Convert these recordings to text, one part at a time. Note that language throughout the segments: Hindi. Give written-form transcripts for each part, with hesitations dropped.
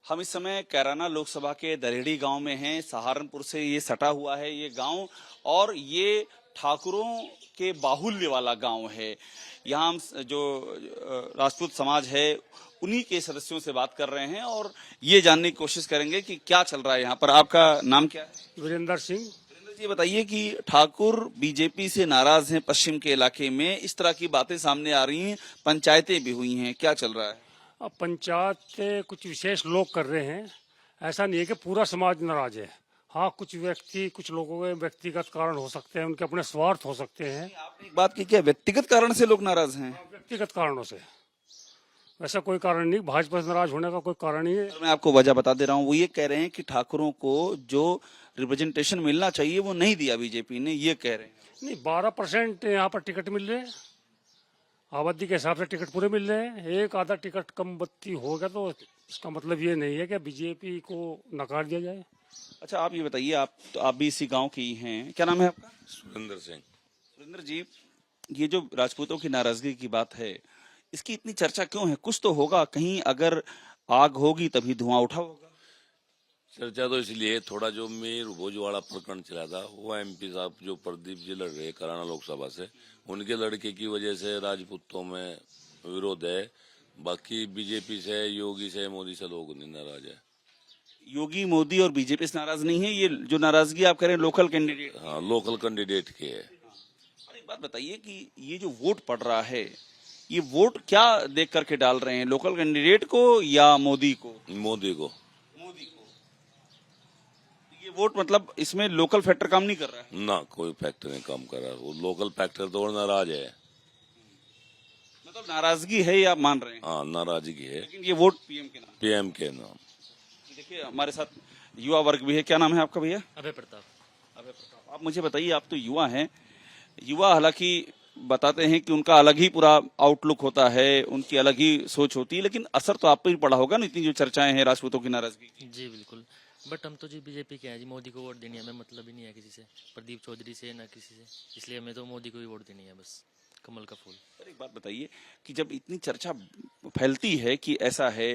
हम इस समय कैराना लोकसभा के दलेड़ी गांव में हैं। सहारनपुर से ये सटा हुआ है ये गांव, और ये ठाकुरों के बाहुल्य वाला गांव है। यहाँ हम जो राजपूत समाज है उन्हीं के सदस्यों से बात कर रहे हैं और ये जानने की कोशिश करेंगे कि क्या चल रहा है यहाँ पर। आपका नाम क्या है? वीरेंद्र सिंह। वीरेंद्र जी, बताइए कि ठाकुर बीजेपी से नाराज हैं पश्चिम के इलाके में, इस तरह की बातें सामने आ रही हैं, पंचायतें भी हुई हैं, क्या चल रहा है? अब पंचायत कुछ विशेष लोग कर रहे हैं, ऐसा नहीं है कि पूरा समाज नाराज है। हाँ, कुछ लोगों के व्यक्तिगत कारण हो सकते हैं, उनके अपने स्वार्थ हो सकते हैं। आपने एक बात की, क्या व्यक्तिगत कारण से लोग नाराज हैं? व्यक्तिगत कारणों से, वैसा कोई कारण नहीं, भाजपा से नाराज होने का कोई कारण नहीं है। मैं आपको वजह बता दे रहा हूँ। वो ये कह रहे हैं कि ठाकुरों को जो रिप्रेजेंटेशन मिलना चाहिए वो नहीं दिया बीजेपी ने, ये कह रहे हैं। नहीं, 12% यहाँ पर टिकट मिल रहे हैं, आबादी के हिसाब से टिकट पूरे मिल रहे हैं। एक आधा टिकट कम बत्ती होगा तो इसका मतलब ये नहीं है कि बीजेपी को नकार दिया जाए। अच्छा, आप ये बताइए, आप भी इसी गांव की हैं, क्या नाम है आपका? सुरेंद्र सिंह। सुरेंद्र जी, ये जो राजपूतों की नाराजगी की बात है, इसकी इतनी चर्चा क्यों है? कुछ तो होगा, कहीं अगर आग होगी तभी धुआं उठा होगा। चर्चा तो इसलिए, थोड़ा जो मीर भोजवाड़ा प्रकरण चला था, वो एमपी साहब जो प्रदीप जी लड़ रहे कैराना लोकसभा से, उनके लड़के की वजह से राजपूतों में विरोध है। बाकी बीजेपी से, योगी से, मोदी से लोग नहीं नाराज है। योगी, मोदी और बीजेपी से नाराज नहीं है। ये जो नाराजगी आप कह रहे हैं लोकल कैंडिडेट, हाँ, लोकल कैंडिडेट के है। और एक बात बताइए कि ये जो वोट पड़ रहा है, ये वोट क्या देख करके डाल रहे हैं, लोकल कैंडिडेट को या मोदी को? मोदी को। मोदी को। ये वोट मतलब इसमें लोकल फैक्टर काम नहीं कर रहा है? ना, कोई फैक्टर नहीं काम कर रहा, वो लोकल फैक्टर तो नाराज है। मतलब नाराजगी है, ये आप मान रहे हैं? हाँ, नाराजगी है, लेकिन ये वोट पीएम के नाम। पीएम के नाम। देखिए, हमारे साथ युवा वर्ग भी है। क्या नाम है आपका भैया? अभय प्रताप। अभय प्रताप। आप मुझे बताइए, आप तो युवा हैं। युवा हालांकि बताते हैं कि उनका अलग ही पूरा आउटलुक होता है, उनकी अलग ही सोच होती है, लेकिन असर तो आप पर ही पड़ा होगा ना, इतनी जो चर्चाएं हैं राजपूतों की नाराजगी की। जी बिल्कुल, बट हम तो जी बीजेपी के हैं जी, मोदी को वोट देनी है, हमें मतलब ही नहीं है किसी से, प्रदीप चौधरी से ना किसी से, इसलिए हमें तो मोदी को ही वोट देनी है, बस कमल का फूल। एक बात बताइए कि जब इतनी चर्चा फैलती है कि ऐसा है,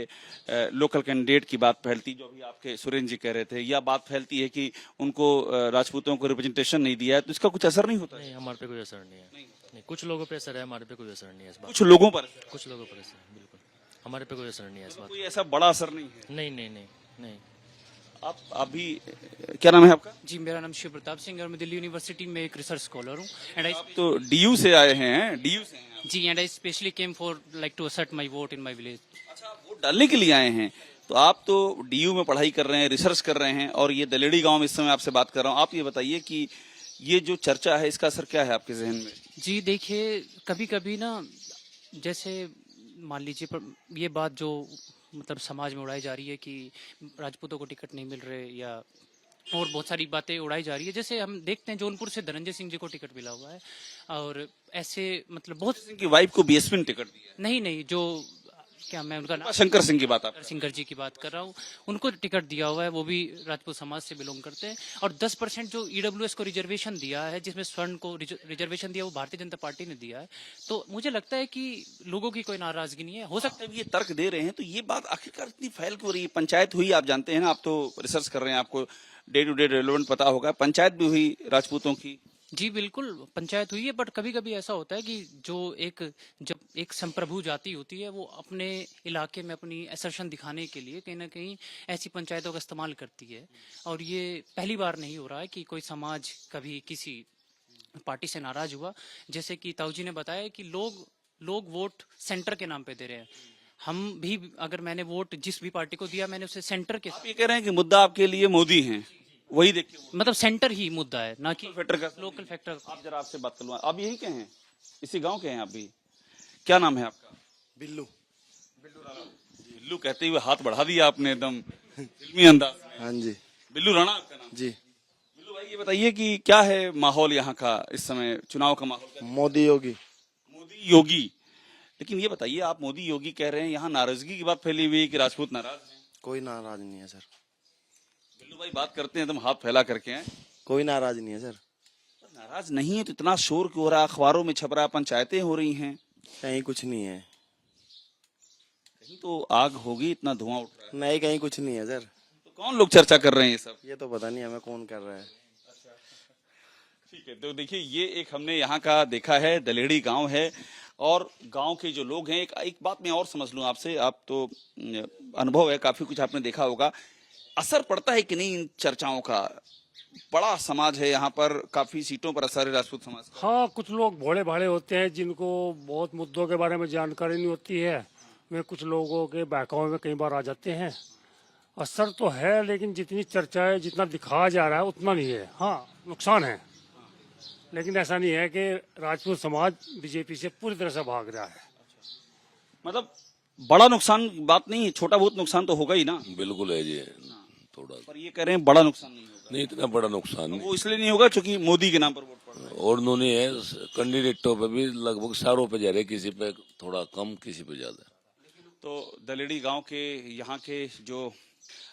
लोकल कैंडिडेट की बात फैलती, जो अभी आपके सुरेंद्र जी कह रहे थे, या बात फैलती है कि उनको राजपूतों को रिप्रेजेंटेशन नहीं दिया है, तो इसका कुछ असर नहीं होता? नहीं, हमारे पे कोई असर नहीं है। नहीं, कुछ लोगों पे असर है, हमारे पे कोई असर नहीं है इस बात। कुछ लोगों पर, कुछ लोगों पर असर है, बिल्कुल हमारे पे कोई असर नहीं है इस बात। कोई ऐसा बड़ा असर नहीं है? नहीं नहीं नहीं नहीं। आप भी, क्या नाम है आपका? जी, मेरा नाम शिव प्रताप सिंह और मैं दिल्ली यूनिवर्सिटी में एक रिसर्च स्कॉलर हूँ। एंड आप तो डीयू से आए हैं, डीयू से हैं आप। जी, and I specially came for like to assert my vote in my village. अच्छा, आप वोट डालने के लिए आए हैं? तो आप तो डीयू में पढ़ाई कर रहे हैं, रिसर्च कर रहे हैं, और ये दलेड़ी गांव में इस समय आपसे बात कर रहा हूँ। आप ये बताइए कि ये जो चर्चा है, इसका असर क्या है आपके जहन में? जी देखिए, कभी कभी ना, जैसे मान लीजिए ये बात जो मतलब समाज में उड़ाई जा रही है कि राजपूतों को टिकट नहीं मिल रहे, या और बहुत सारी बातें उड़ाई जा रही है। जैसे हम देखते हैं जौनपुर से धनंजय सिंह जी को टिकट मिला हुआ है, और ऐसे मतलब बहुत की वाइफ को बीएसपी ने टिकट दिया नहीं नहीं जो क्या मैं उनका नाम है? शंकर सिंह की बात आप? शंकर जी की बात कर रहा हूँ, उनको टिकट दिया हुआ है, वो भी राजपूत समाज से बिलोंग करते हैं। और 10% जो ईडब्ल्यूएस को रिजर्वेशन दिया है, जिसमें स्वर्ण को रिजर्वेशन दिया, वो भारतीय जनता पार्टी ने दिया है। तो मुझे लगता है कि लोगों की कोई नाराजगी नहीं है, हो सकता जब ये तर्क दे रहे हैं तो ये बात आखिरकार इतनी फैल क्यों रही है? पंचायत हुई, आप जानते हैं ना, आप तो रिसर्च कर रहे हैं, आपको डे टू डे रेलेवेंट पता होगा। पंचायत भी हुई राजपूतों की। जी बिल्कुल, पंचायत हुई है, बट कभी कभी ऐसा होता है कि जब एक संप्रभु जाति होती है, वो अपने इलाके में अपनी असर्शन दिखाने के लिए कहीं ना कहीं ऐसी पंचायतों का इस्तेमाल करती है। और ये पहली बार नहीं हो रहा है कि कोई समाज कभी किसी पार्टी से नाराज हुआ। जैसे कि ताऊ जी ने बताया कि लोग वोट सेंटर के नाम पे दे रहे हैं। हम भी, अगर मैंने वोट जिस भी पार्टी को दिया, मैंने उसे सेंटर के, आप ये कह रहे हैं कि मुद्दा आपके लिए मोदी हैं, वही देखिए, मतलब सेंटर ही मुद्दा है, ना कि फैक्टर का। Local factor. आप जरा, आपसे बात कर लूँ, आप यही के हैं, इसी गांव के हैं आप भी? क्या नाम है आपका? बिल्लू। बिल्लू कहते हुए हाथ बढ़ा दिया आपने एकदम फिल्मी अंदाज में। हाँ जी। बिल्लू राणा आपका नाम? जी। बिल्लू भाई, ये बताइए कि क्या है माहौल यहाँ का इस समय, चुनाव का माहौल क्या है? मोदी योगी। मोदी योगी। लेकिन ये बताइए, आप मोदी योगी कह रहे हैं, यहाँ नाराजगी की बात फैली हुई है कि राजपूत नाराज हैं। कोई नाराज नहीं है सर। बिल्लू भाई बात करते हैं एकदम हाथ फैला करके हैं। कोई नाराज नहीं है सर। नाराज नहीं है तो इतना शोर क्यों हो रहा है? अखबारों में छप रहा है, पंचायतें हो रही हैं। कहीं कुछ नहीं है। कहीं तो आग होगी, इतना धुआं उठ रहा है। नहीं, कहीं कुछ नहीं है सर। तो कौन लोग चर्चा कर रहे हैं ये सब? ये तो पता नहीं हमें कौन कर रहा है। ठीक है, तो देखिए ये एक हमने यहाँ का देखा है, दलेड़ी गांव है और गांव के जो लोग हैं, एक बात मैं और समझ लूं आपसे, आप तो अनुभव है, काफी कुछ आपने देखा होगा, असर पड़ता है कि नहीं इन चर्चाओं का? बड़ा समाज है यहाँ पर, काफी सीटों पर असर है राजपूत समाज का। हाँ, कुछ लोग भोले भाले होते हैं जिनको बहुत मुद्दों के बारे में जानकारी नहीं होती है, वे कुछ लोगों के बहकावे में कई बार आ जाते हैं। असर तो है, लेकिन जितनी चर्चा है, जितना दिखाया जा रहा है उतना नहीं है। हाँ, नुकसान है, लेकिन ऐसा नहीं है कि राजपूत समाज बीजेपी से पूरी तरह से भाग रहा है। मतलब बड़ा नुकसान बात नहीं है, छोटा बहुत नुकसान तो होगा ही ना। बिल्कुल है जी, थोड़ा। पर ये कह रहे हैं बड़ा नुकसान नहीं होगा। नहीं, इतना बड़ा नुकसान नहीं। वो इसलिए नहीं होगा क्योंकि मोदी के नाम पर वोट पड़ रहा है। और उन्होंने है कैंडिडेटों पे भी लगभग सारों पे जा रहे, किसी पे थोड़ा कम, किसी पे ज्यादा। तो दलेड़ी गांव के यहाँ के जो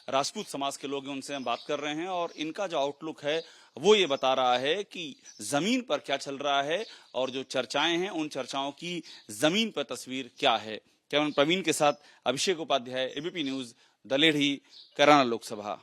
राजपूत समाज के लोग हैं उनसे हम बात कर रहे हैं और इनका जो आउटलुक है वो ये बता रहा है कि जमीन पर क्या चल रहा है और जो चर्चाएं हैं उन चर्चाओं की जमीन पर तस्वीर क्या है। कैमरामैन प्रवीण के साथ अभिषेक उपाध्याय, एबीपी न्यूज, दलेड़ी, कैराना लोकसभा।